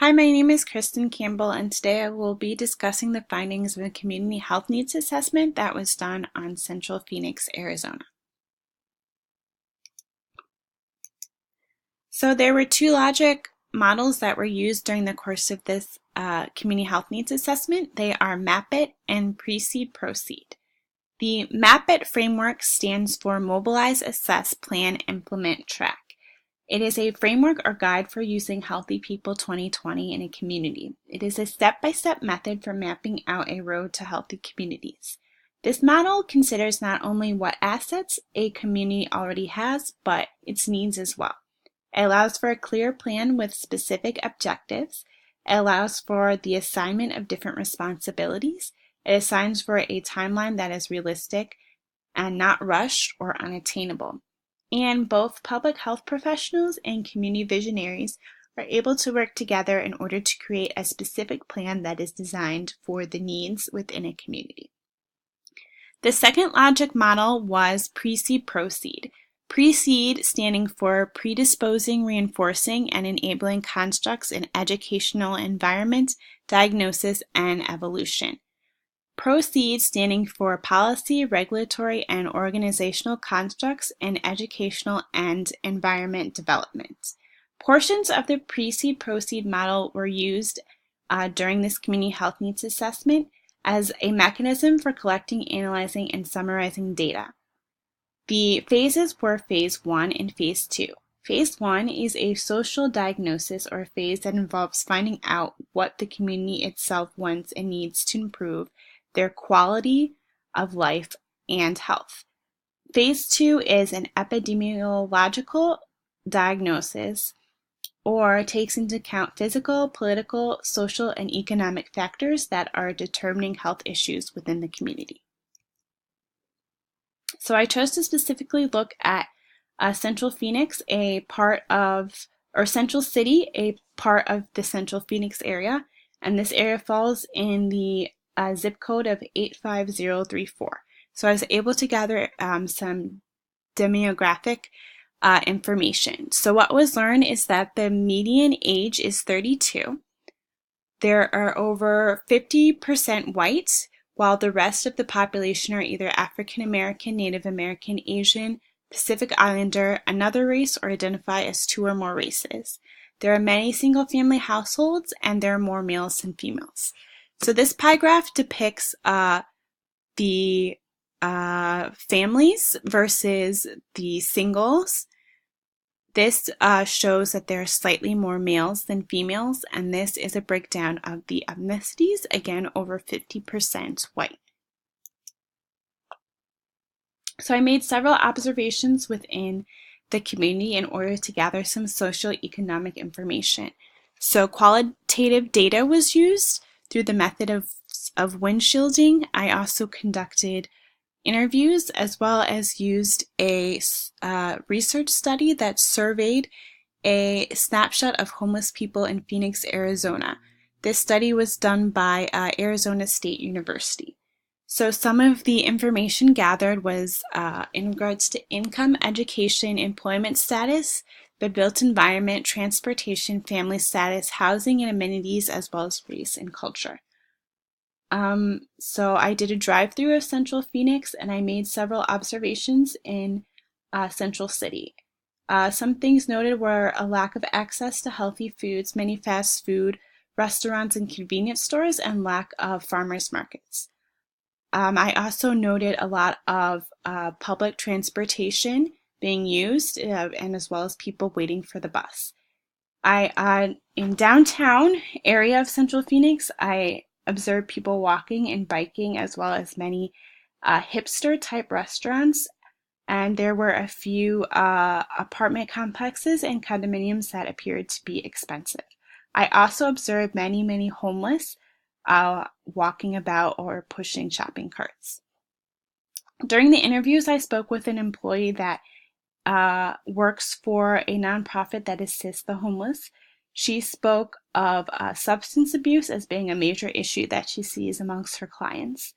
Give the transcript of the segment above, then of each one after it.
Hi, my name is Kristen Campbell, and today I will be discussing the findings of a community health needs assessment that was done on Central Phoenix, Arizona. So there were two logic models that were used during the course of this community health needs assessment. They are MAP-IT and Precede Proceed. The MAP-IT framework stands for Mobilize, Assess, Plan, Implement, Track. It is a framework or guide for using Healthy People 2020 in a community. It is a step-by-step method for mapping out a road to healthy communities. This model considers not only what assets a community already has, but its needs as well. It allows for a clear plan with specific objectives. It allows for the assignment of different responsibilities. It assigns for a timeline that is realistic and not rushed or unattainable. And both public health professionals and community visionaries are able to work together in order to create a specific plan that is designed for the needs within a community. The second logic model was Precede Proceed. Precede standing for predisposing, reinforcing, and enabling constructs in educational environment, diagnosis, and evolution. Proceed standing for policy, regulatory, and organizational constructs in educational and environment development. Portions of the Precede Proceed model were used during this community health needs assessment as a mechanism for collecting, analyzing, and summarizing data. The phases were Phase 1 and Phase 2. Phase 1 is a social diagnosis or phase that involves finding out what the community itself wants and needs to improve their quality of life and health. Phase 2 is an epidemiological diagnosis or takes into account physical, political, social, and economic factors that are determining health issues within the community. So I chose to specifically look at Central Phoenix, Central City, a part of the Central Phoenix area, and this area falls in the zip code of 85034. So I was able to gather some demographic information. So what was learned is that the median age is 32. There are over 50% white, while the rest of the population are either African American, Native American, Asian, Pacific Islander, another race, or identify as two or more races. There are many single-family households, and there are more males than females. So this pie graph depicts the families versus the singles. This shows that there are slightly more males than females, and this is a breakdown of the ethnicities, again over 50% white. So I made several observations within the community in order to gather some socioeconomic information. So qualitative data was used through the method of windshielding. I also conducted interviews as well as used a research study that surveyed a snapshot of homeless people in Phoenix, Arizona. This study was done by Arizona State University. So some of the information gathered was in regards to income, education, employment status, the built environment, transportation, family status, housing and amenities, as well as race and culture. So I did a drive-through of Central Phoenix, and I made several observations in Central City. Some things noted were a lack of access to healthy foods, many fast food restaurants and convenience stores, and lack of farmers markets. I also noted a lot of public transportation being used, and as well as people waiting for the bus. In downtown area of Central Phoenix, I observed people walking and biking, as well as many hipster-type restaurants, and there were a few apartment complexes and condominiums that appeared to be expensive. I also observed many homeless walking about or pushing shopping carts. During the interviews, I spoke with an employee that works for a nonprofit that assists the homeless. She spoke of substance abuse as being a major issue that she sees amongst her clients.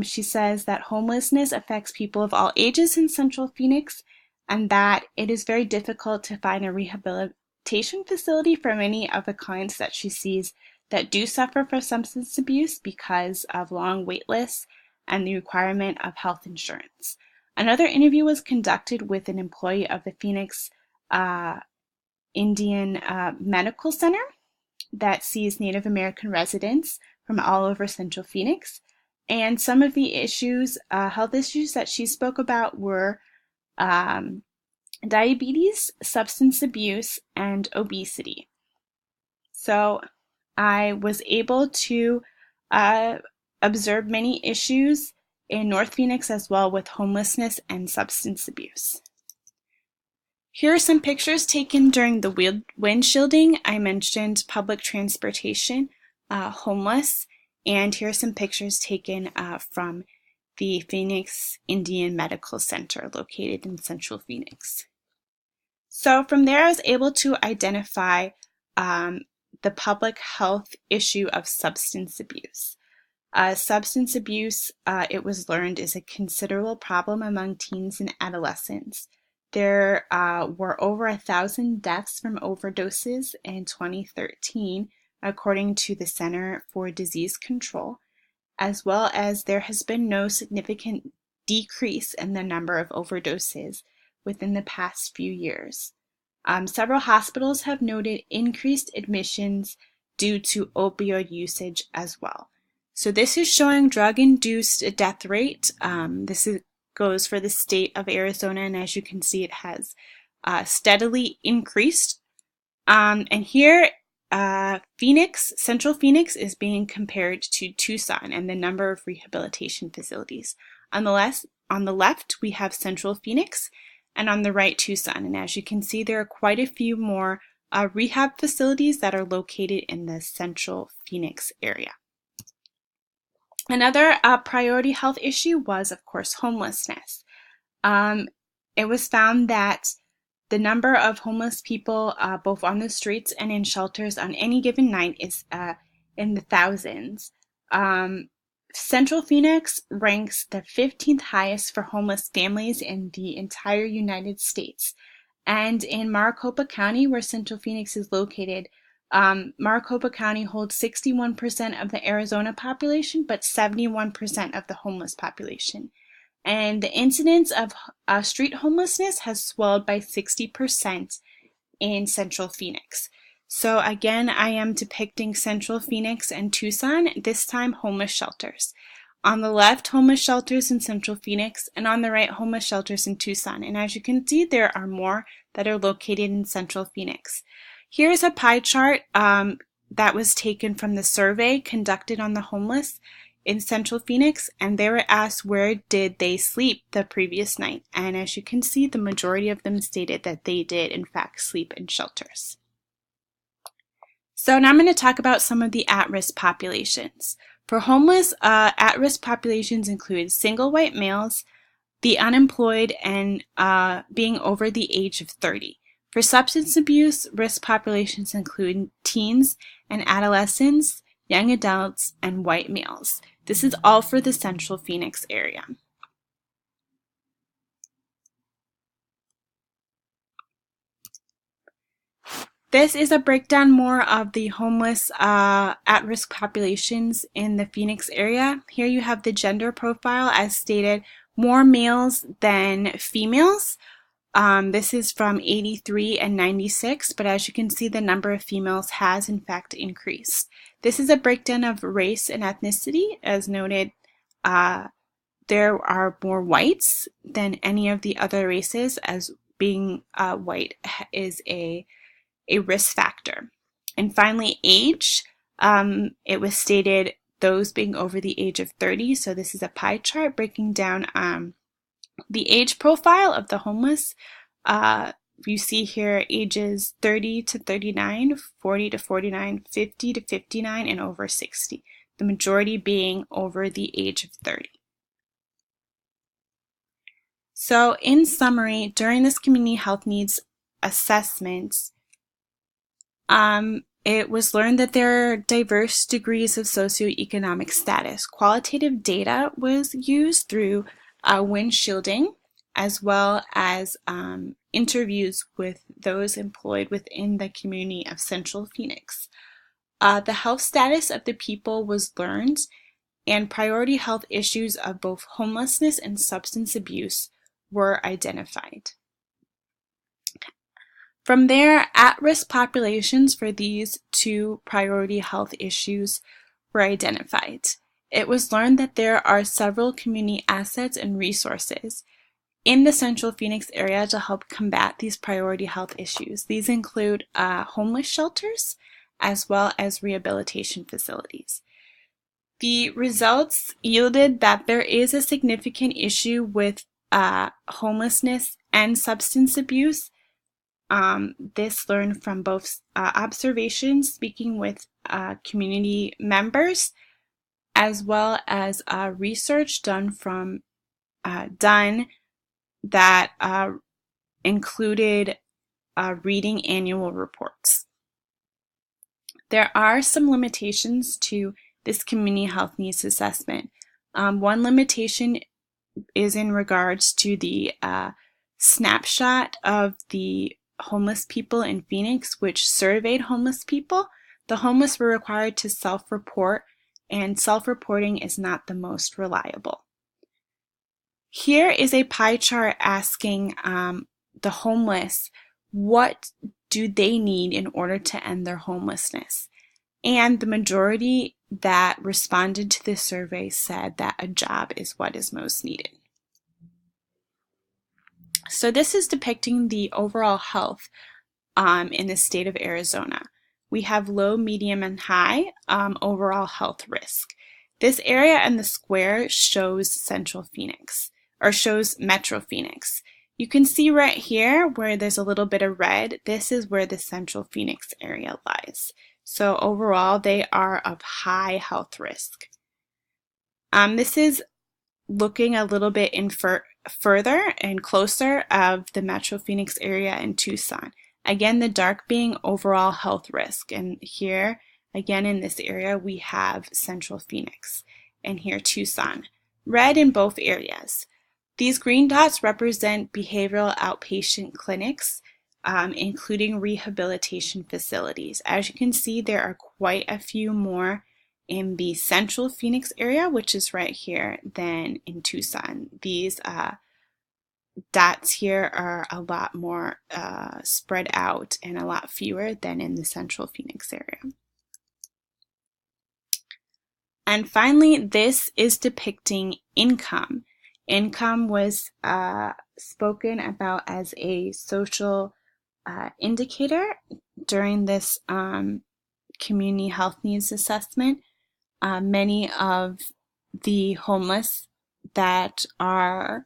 She says that homelessness affects people of all ages in Central Phoenix, and that it is very difficult to find a rehabilitative rehabilitation facility for many of the clients that she sees that do suffer from substance abuse because of long wait lists and the requirement of health insurance. Another interview was conducted with an employee of the Phoenix Indian Medical Center that sees Native American residents from all over Central Phoenix. And some of the issues, health issues that she spoke about were diabetes, substance abuse, and obesity. So I was able to observe many issues in North Phoenix as well with homelessness and substance abuse. Here are some pictures taken during the windshielding. I mentioned public transportation, homeless, and here are some pictures taken from the Phoenix Indian Medical Center located in Central Phoenix. So from there I was able to identify the public health issue of substance abuse. Substance abuse, it was learned, is a considerable problem among teens and adolescents. There were over 1,000 deaths from overdoses in 2013, according to the Center for Disease Control, as well as there has been no significant decrease in the number of overdoses within the past few years. Several hospitals have noted increased admissions due to opioid usage as well. So this is showing drug-induced death rate. This goes for the state of Arizona, and as you can see, it has steadily increased. And here, Central Phoenix is being compared to Tucson and the number of rehabilitation facilities. On the left, we have Central Phoenix, and on the right, Tucson. And as you can see, there are quite a few more rehab facilities that are located in the Central Phoenix area. Another priority health issue was, of course, homelessness. It was found that the number of homeless people, both on the streets and in shelters on any given night, is in the thousands. Central Phoenix ranks the 15th highest for homeless families in the entire United States. And in Maricopa County, where Central Phoenix is located, Maricopa County holds 61% of the Arizona population, but 71% of the homeless population. And the incidence of street homelessness has swelled by 60% in Central Phoenix. So again, I am depicting Central Phoenix and Tucson, this time homeless shelters. On the left, homeless shelters in Central Phoenix, and on the right, homeless shelters in Tucson. And as you can see, there are more that are located in Central Phoenix. Here's a pie chart that was taken from the survey conducted on the homeless in Central Phoenix, and they were asked where did they sleep the previous night. And as you can see, the majority of them stated that they did, in fact, sleep in shelters. So now I'm going to talk about some of the at-risk populations. For homeless, at-risk populations include single white males, the unemployed, and being over the age of 30. For substance abuse, risk populations include teens and adolescents, young adults, and white males. This is all for the Central Phoenix area. This is a breakdown more of the homeless at-risk populations in the Phoenix area. Here you have the gender profile as stated, more males than females. This is from 83 and 96, but as you can see, the number of females has in fact increased. This is a breakdown of race and ethnicity. As noted, there are more whites than any of the other races, as being white is a risk factor. And finally, age. It was stated those being over the age of 30. So this is a pie chart breaking down the age profile of the homeless. You see here ages 30 to 39, 40 to 49, 50 to 59, and over 60. The majority being over the age of 30. So in summary, during this community health needs assessment, it was learned that there are diverse degrees of socioeconomic status. Qualitative data was used through windshielding, as well as interviews with those employed within the community of Central Phoenix. The health status of the people was learned, and priority health issues of both homelessness and substance abuse were identified. From there, at-risk populations for these two priority health issues were identified. It was learned that there are several community assets and resources in the Central Phoenix area to help combat these priority health issues. These include homeless shelters as well as rehabilitation facilities. The results yielded that there is a significant issue with homelessness and substance abuse. This learned from both observations, speaking with community members, as well as research done that included reading annual reports. There are some limitations to this community health needs assessment. One limitation is in regards to the snapshot of the homeless people in Phoenix, which surveyed homeless people. The homeless were required to self-report, and self-reporting is not the most reliable. Here is a pie chart asking the homeless what do they need in order to end their homelessness. And the majority that responded to this survey said that a job is what is most needed. So this is depicting the overall health in the state of Arizona. We have low, medium, and high overall health risk. This area in the square shows Central Phoenix, or shows Metro Phoenix. You can see right here where there's a little bit of red, this is where the Central Phoenix area lies. So overall, they are of high health risk. This is looking a little bit further and closer of the Metro Phoenix area in Tucson. Again, the dark being overall health risk. And here, again in this area, we have Central Phoenix. And here, Tucson. Red in both areas. These green dots represent behavioral outpatient clinics, including rehabilitation facilities. As you can see, there are quite a few more in the Central Phoenix area, which is right here, than in Tucson. These dots here are a lot more spread out and a lot fewer than in the Central Phoenix area. And finally, this is depicting income. Income was spoken about as a social indicator during this community health needs assessment. Many of the homeless that are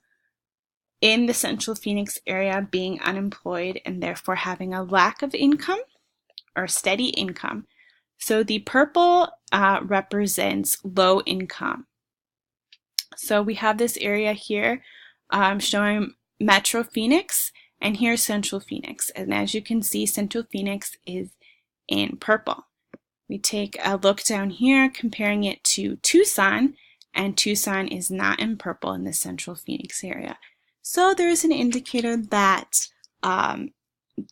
in the Central Phoenix area being unemployed and therefore having a lack of income or steady income. So the purple represents low income. So we have this area here showing Metro Phoenix, and here's Central Phoenix. And as you can see, Central Phoenix is in purple. We take a look down here comparing it to Tucson, and Tucson is not in purple in the Central Phoenix area. So there's an indicator that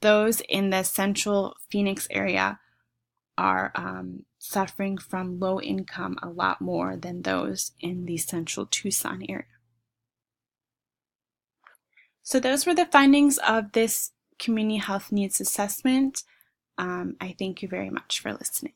those in the Central Phoenix area are suffering from low income a lot more than those in the Central Tucson area. So those were the findings of this community health needs assessment. I thank you very much for listening.